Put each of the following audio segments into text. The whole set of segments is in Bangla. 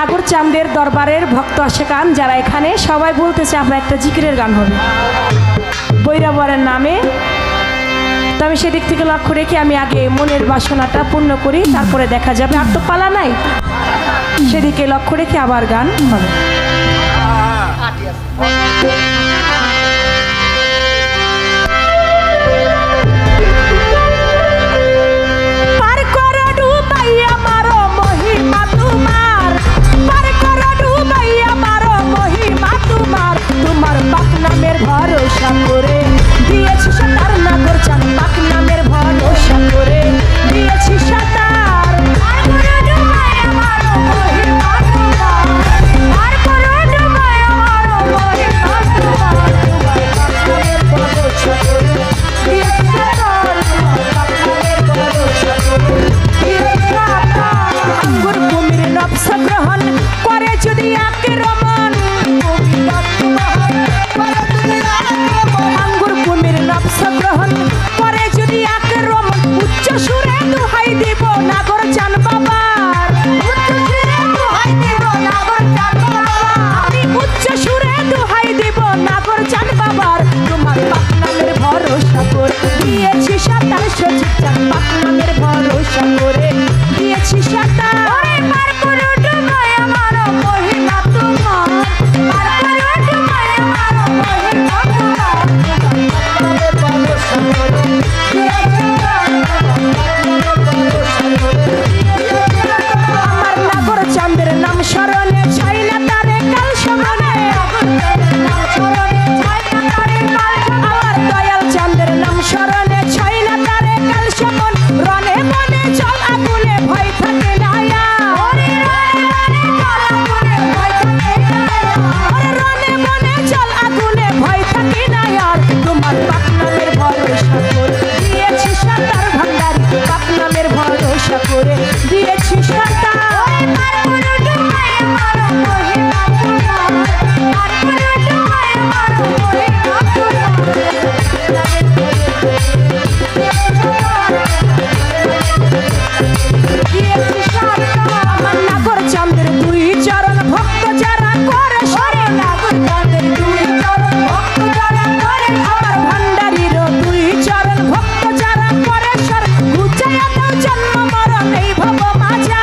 নাগর চাঁদের দরবারের ভক্ত আশেকান যারা এখানে সবাই বলতেছে আমরা একটা জিকিরের গান হবে বৈরাবরের নামে। তো আমি সেদিক থেকে লক্ষ্য রেখে আমি আগে মনের বাসনাটা পূর্ণ করি, তারপরে দেখা যাবে। আর তো পালা নাই, সেদিকে লক্ষ্য রেখে আবার গান হবে। তোমার পাক নামের ভরসা করে দিয়েছি সাঁতার, নাগর চাঁদ পাক নামের ভরসা করে দিয়েছি সাঁতার। আঙ্গুর কুমির নকশা গ্রহণ করে যদি আক্রমণ, আঙ্গুর কুমির নকশা গ্রহণ করে যদি আক্রমণ, উচ্চ সুরে দোহাই দিব নাগর চাঁদ বাবার, আমি উচ্চ সুরে দোহাই দিব নাগর চাঁদ বাবার। তোমার পাক নামের ভরসা করে দিয়েছি সাঁতার, সচিব চাঁদ পাক নামের ভরসা করে দিয়েছি সাঁতার। আমার নাগর চাঁদের নাম স্মরণে ছাই না তারে কাল স্মরণে, আমার দয়াল চাঁদের নাম স্মরণে ছাই না তারে কাল স্মরণ। রনে মনে জল আগুনে ভয় থাকে না, রনে মনে জল আগুনে ভয় থাকে না আর। তোমার পাক নামের ভরসা করে দিয়েছি সাঁতার, ভান্ডারি পাক নামের ভরসা করে দিয়েছি সাঁতার। আমার নাগর চাঁদের দুই চরণ ভক্ত যারা করে সরে, নাগর চাঁদের দুই চরণ ভক্ত যারা করে, আমার ভান্ডারির দুই চরণ ভক্ত যারা করে সর। ঘুচাইয়া দাও জন্ম মরণ এই ভব মাজা,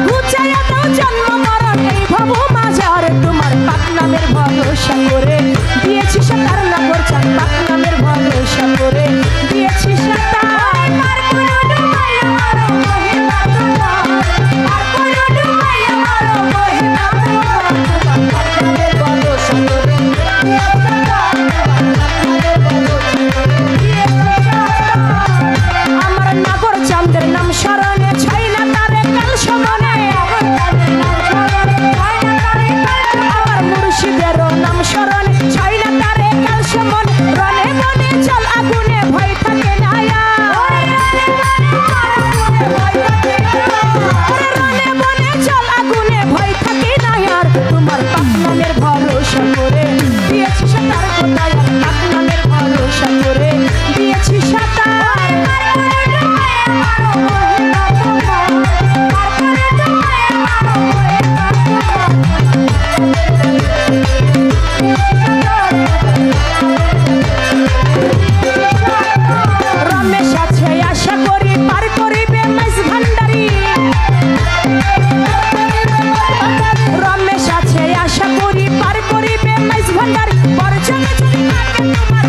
ঘুচাইয়া দাও জন্ম মরণ এই ভব মাজার। তোমার পাক নামের ভরসা করে দিয়েছি সাঁতার, নাগর চাঁদ পাক নামের ভরসা করে দিয়েছি সাঁতার। আমার নাগর চাঁদের নাম স্মরণে ছাই না তারে কাল স্মরণে, আমার মুর্শিদের নাম স্মরণে ছাই না তারে কাল স্মরণ। রনে মনে জল আগুনে ভয় থাকে না, রনে মনে জল আগুনে ভয় থাকে না আর। তোমার পাক নামের ভরসা করে দিয়েছি সাঁতার, কোথায় পাক নামের ভরসা করে দিয়েছি সাঁতার। রমেশ আছে আশা করি পার করিবে মাইজ ভান্ডারি, রমেশ আছে আশা করি পার করিবে মাইজ ভান্ডারি। বর্জনে যদি থাকে তোমার